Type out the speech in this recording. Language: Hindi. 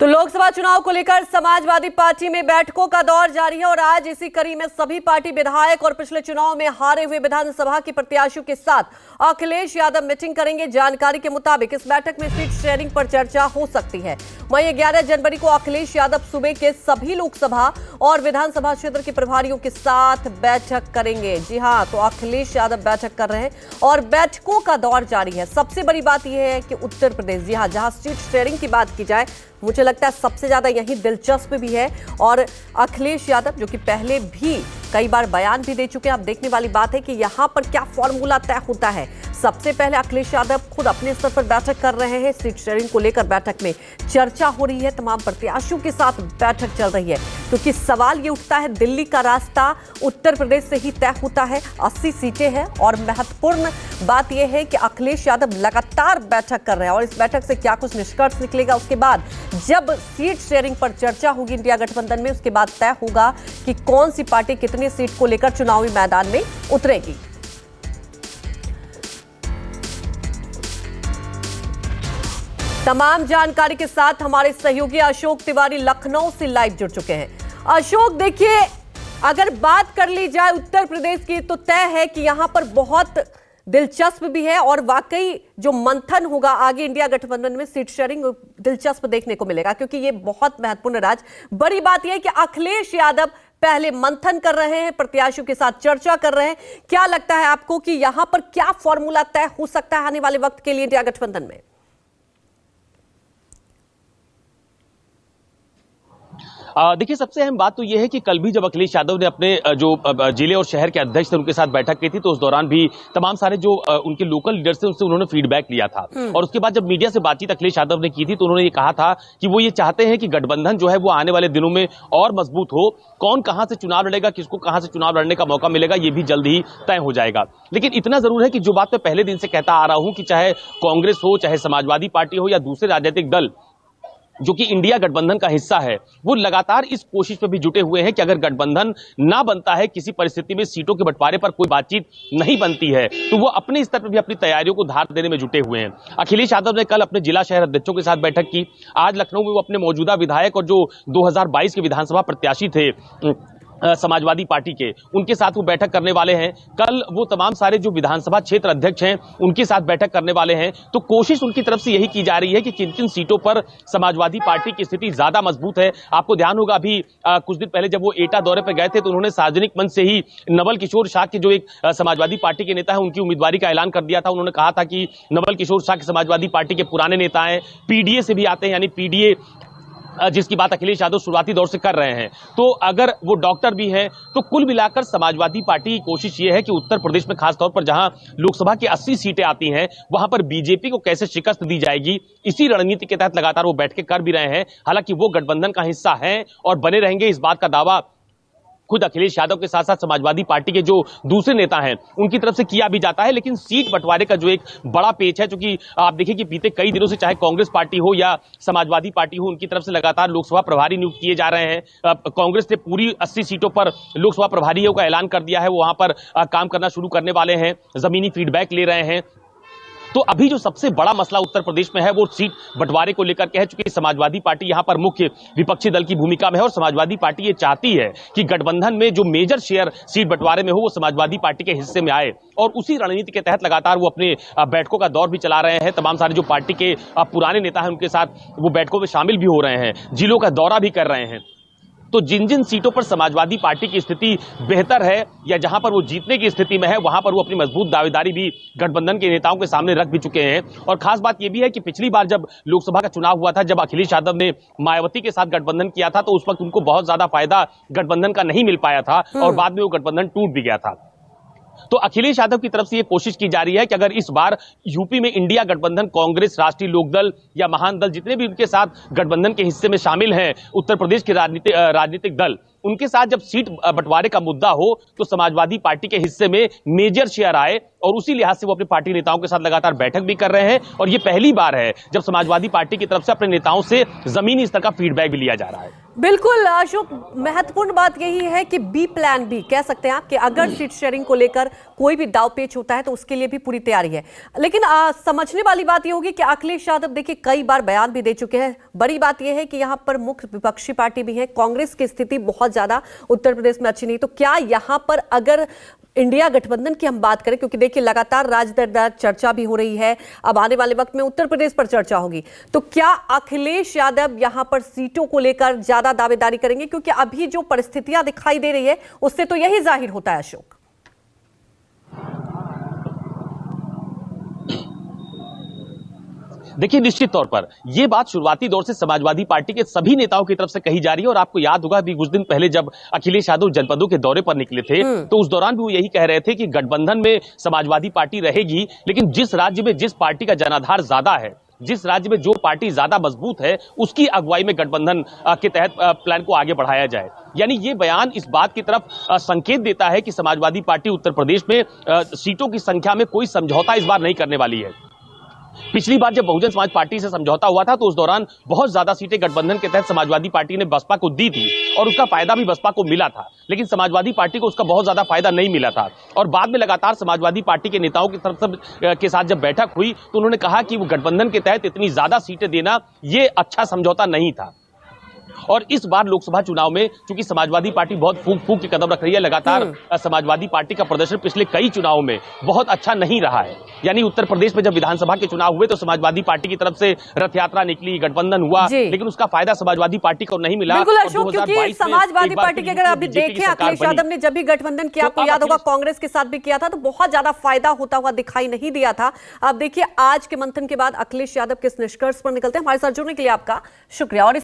तो लोकसभा चुनाव को लेकर समाजवादी पार्टी में बैठकों का दौर जारी है और आज इसी कड़ी में सभी पार्टी विधायक और पिछले चुनाव में हारे हुए विधानसभा के प्रत्याशियों के साथ अखिलेश यादव मीटिंग करेंगे। जानकारी के मुताबिक इस बैठक में सीट शेयरिंग पर चर्चा हो सकती है। वहीं 11 जनवरी को अखिलेश यादव सूबे के सभी लोकसभा और विधानसभा क्षेत्र के प्रभारियों के साथ बैठक करेंगे। जी हां, तो अखिलेश यादव बैठक कर रहे हैं और बैठकों का दौर जारी है। सबसे बड़ी बात यह है कि उत्तर प्रदेश, जी हां, जहां सीट शेयरिंग की बात की जाए, मुझे लगता है सबसे ज्यादा यही दिलचस्प भी है। और अखिलेश यादव जो कि पहले भी कई बार बयान भी दे चुके हैं, अब देखने वाली बात है कि यहां पर क्या फॉर्मूला तय होता है। सबसे पहले अखिलेश यादव खुद अपने स्तर पर बैठक कर रहे हैं। सीट शेयरिंग को लेकर बैठक में चर्चा हो रही है, तमाम प्रत्याशियों के साथ बैठक चल रही है। क्योंकि सवाल ये उठता है, दिल्ली का रास्ता उत्तर प्रदेश से ही तय होता है। 80 सीटें हैं और महत्वपूर्ण बात यह है कि अखिलेश यादव लगातार बैठक कर रहे हैं और इस बैठक से क्या कुछ निष्कर्ष निकलेगा, उसके बाद जब सीट शेयरिंग पर चर्चा होगी इंडिया गठबंधन में, उसके बाद तय होगा कि कौन सी पार्टी कितनी सीट को लेकर चुनावी मैदान में उतरेगी। तमाम जानकारी के साथ हमारे सहयोगी अशोक तिवारी लखनऊ से लाइव जुड़ चुके हैं। अशोक, देखिए, अगर बात कर ली जाए उत्तर प्रदेश की तो तय है कि यहां पर बहुत दिलचस्प भी है और वाकई जो मंथन होगा आगे इंडिया गठबंधन में सीट शेयरिंग दिलचस्प देखने को मिलेगा, क्योंकि ये बहुत महत्वपूर्ण राज्य। बड़ी बात यह है कि अखिलेश यादव पहले मंथन कर रहे हैं, प्रत्याशियों के साथ चर्चा कर रहे हैं। क्या लगता है आपको कि यहां पर क्या फॉर्मूला तय हो सकता है आने वाले वक्त के लिए इंडिया गठबंधन में? देखिए, सबसे अहम बात तो यह है कि कल भी जब अखिलेश यादव ने अपने जो जिले और शहर के अध्यक्ष थे उनके साथ बैठक की थी, तो उस दौरान भी तमाम सारे जो उनके लोकल लीडर्स थे उनसे उन्होंने फीडबैक लिया था। और उसके बाद जब मीडिया से बातचीत अखिलेश यादव ने की थी तो उन्होंने ये कहा था कि वो ये चाहते हैं कि गठबंधन जो है वो आने वाले दिनों में और मजबूत हो। कौन कहां से चुनाव लड़ेगा, किसको कहां से चुनाव लड़ने का मौका मिलेगा, ये भी जल्द ही तय हो जाएगा। लेकिन इतना जरूर है कि जो बात मैं पहले दिन से कहता आ रहा हूं कि चाहे कांग्रेस हो, चाहे समाजवादी पार्टी हो या दूसरे राजनीतिक दल जो कि इंडिया गठबंधन का हिस्सा है, वो लगातार इस कोशिश में भी जुटे हुए हैं कि अगर गठबंधन ना बनता है, किसी परिस्थिति में सीटों के बंटवारे पर कोई बातचीत नहीं बनती है, तो वो अपने स्तर पर भी अपनी तैयारियों को धार देने में जुटे हुए हैं। अखिलेश यादव ने कल अपने जिला शहर अध्यक्षों के साथ बैठक की। आज लखनऊ में वो अपने मौजूदा विधायक और जो 2022 के विधानसभा प्रत्याशी थे समाजवादी पार्टी के, उनके साथ वो बैठक करने वाले हैं। कल वो तमाम सारे जो विधानसभा क्षेत्र अध्यक्ष हैं उनके साथ बैठक करने वाले हैं। तो कोशिश उनकी तरफ से यही की जा रही है कि किन किन सीटों पर समाजवादी पार्टी की स्थिति ज्यादा मजबूत है। आपको ध्यान होगा, अभी कुछ दिन पहले जब वो एटा दौरे पर गए थे तो उन्होंने सार्वजनिक मंच से ही नवल किशोर शाह के जो एक समाजवादी पार्टी के नेता है उनकी उम्मीदवारी का ऐलान कर दिया था। उन्होंने कहा था कि नवल किशोर शाह के समाजवादी पार्टी के पुराने नेता हैं, पीडीए से भी आते हैं, यानी पीडीए जिसकी बात अखिलेश यादव शुरुआती दौर से कर रहे हैं। तो अगर वो डॉक्टर भी हैं, तो कुल मिलाकर समाजवादी पार्टी की कोशिश ये है कि उत्तर प्रदेश में खासतौर पर जहां लोकसभा की 80 सीटें आती हैं, वहां पर बीजेपी को कैसे शिकस्त दी जाएगी, इसी रणनीति के तहत लगातार वो बैठकें कर भी रहे हैं। हालांकि वो गठबंधन का हिस्सा हैं और बने रहेंगे, इस बात का दावा खुद अखिलेश यादव के साथ साथ समाजवादी पार्टी के जो दूसरे नेता हैं उनकी तरफ से किया भी जाता है। लेकिन सीट बंटवारे का जो एक बड़ा पेच है, क्योंकि आप देखिए कि बीते कई दिनों से चाहे कांग्रेस पार्टी हो या समाजवादी पार्टी हो, उनकी तरफ से लगातार लोकसभा प्रभारी नियुक्त किए जा रहे हैं। कांग्रेस ने पूरी 80 सीटों पर लोकसभा प्रभारियों का ऐलान कर दिया है, वो वहां पर काम करना शुरू करने वाले हैं, जमीनी फीडबैक ले रहे हैं। तो अभी जो सबसे बड़ा मसला उत्तर प्रदेश में है वो सीट बंटवारे को लेकर के है, चूंकि समाजवादी पार्टी यहां पर मुख्य विपक्षी दल की भूमिका में है और समाजवादी पार्टी ये चाहती है कि गठबंधन में जो मेजर शेयर सीट बंटवारे में हो वो समाजवादी पार्टी के हिस्से में आए। और उसी रणनीति के तहत लगातार वो अपने बैठकों का दौर भी चला रहे हैं। तमाम सारे जो पार्टी के पुराने नेता हैं उनके साथ वो बैठकों में शामिल भी हो रहे हैं, जिलों का दौरा भी कर रहे हैं। तो जिन जिन सीटों पर समाजवादी पार्टी की स्थिति बेहतर है या जहां पर वो जीतने की स्थिति में है, वहां पर वो अपनी मजबूत दावेदारी भी गठबंधन के नेताओं के सामने रख भी चुके हैं। और खास बात यह भी है कि पिछली बार जब लोकसभा का चुनाव हुआ था, जब अखिलेश यादव ने मायावती के साथ गठबंधन किया था, तो उस वक्त उनको बहुत ज्यादा फायदा गठबंधन का नहीं मिल पाया था और बाद में वो गठबंधन टूट भी गया था। तो अखिलेश यादव की तरफ से ये कोशिश की जा रही है कि अगर इस बार यूपी में इंडिया गठबंधन, कांग्रेस, राष्ट्रीय लोकदल या महान दल, जितने भी उनके साथ गठबंधन के हिस्से में शामिल हैं उत्तर प्रदेश के राजनीतिक दल, उनके साथ जब सीट बंटवारे का मुद्दा हो तो समाजवादी पार्टी के हिस्से में मेजर शेयर आए और उसी लिहाज से वो अपने पार्टी नेताओं के साथ लगातार बैठक भी कर रहे हैं। और ये पहली बार है जब समाजवादी पार्टी की तरफ से अपने नेताओं से जमीनी स्तर का फीडबैक भी लिया जा रहा है। बिल्कुल अशोक, महत्वपूर्ण बात यही है कि बी प्लान भी कह सकते हैं आप कि अगर सीट शेयरिंग को लेकर कोई भी दाव पेच होता है तो उसके लिए भी पूरी तैयारी है। लेकिन समझने वाली बात यह होगी कि अखिलेश यादव देखिए कई बार बयान भी दे चुके हैं। बड़ी बात यह है कि यहाँ पर मुख्य विपक्षी पार्टी भी है, कांग्रेस की स्थिति बहुत ज्यादा उत्तर प्रदेश में अच्छी नहीं। तो क्या यहाँ पर अगर इंडिया गठबंधन की हम बात करें, क्योंकि देखिए लगातार राज्य दर राज्य चर्चा भी हो रही है, अब आने वाले वक्त में उत्तर प्रदेश पर चर्चा होगी, तो क्या अखिलेश यादव यहां पर सीटों को लेकर ज्यादा दावेदारी करेंगे? क्योंकि अभी जो परिस्थितियां दिखाई दे रही है उससे तो यही जाहिर होता है अशोक। देखिए, निश्चित तौर पर यह बात शुरुआती दौर से समाजवादी पार्टी के सभी नेताओं की तरफ से कही जा रही है। और आपको याद होगा अभी कुछ दिन पहले जब अखिलेश यादव जनपदों के दौरे पर निकले थे तो उस दौरान भी वो यही कह रहे थे कि गठबंधन में समाजवादी पार्टी रहेगी, लेकिन जिस राज्य में जिस पार्टी का जनाधार ज्यादा है, जिस राज्य में जो पार्टी ज्यादा मजबूत है, उसकी अगुवाई में गठबंधन के तहत प्लान को आगे बढ़ाया जाए। यानी ये बयान इस बात की तरफ संकेत देता है कि समाजवादी पार्टी उत्तर प्रदेश में सीटों की संख्या में कोई समझौता इस बार नहीं करने वाली है। पिछली बार जब बहुजन समाज पार्टी से समझौता हुआ था तो उस दौरान बहुत ज्यादा सीटें गठबंधन के तहत समाजवादी पार्टी ने बसपा को दी थी और उसका फायदा भी बसपा को मिला था, लेकिन समाजवादी पार्टी को उसका बहुत ज्यादा फायदा नहीं मिला था। और बाद में लगातार समाजवादी पार्टी के नेताओं की तरफ के साथ जब बैठक हुई तो उन्होंने कहा कि वो गठबंधन के तहत इतनी ज्यादा सीटें देना ये अच्छा समझौता नहीं था। और इस बार लोकसभा चुनाव में चूंकि समाजवादी पार्टी बहुत फूंक फूंक के कदम रख रही है, लगातार समाजवादी पार्टी का प्रदर्शन पिछले कई चुनावों में बहुत अच्छा नहीं रहा है। यानी उत्तर प्रदेश में जब विधानसभा के चुनाव हुए तो समाजवादी पार्टी की तरफ से रथ यात्रा निकली, गठबंधन हुआ, लेकिन उसका फायदा समाजवादी पार्टी को नहीं मिला। बिल्कुल अशोक, क्योंकि समाजवादी पार्टी की अगर अभी देखें, अखिलेश यादव ने जब भी गठबंधन किया, आपको याद होगा कांग्रेस के साथ भी किया था, तो बहुत ज्यादा फायदा होता हुआ दिखाई नहीं दिया था। अब देखिए आज के मंथन के बाद अखिलेश यादव किस निष्कर्ष पर निकलते हैं। हमारे साथ जुड़ने के लिए आपका शुक्रिया। और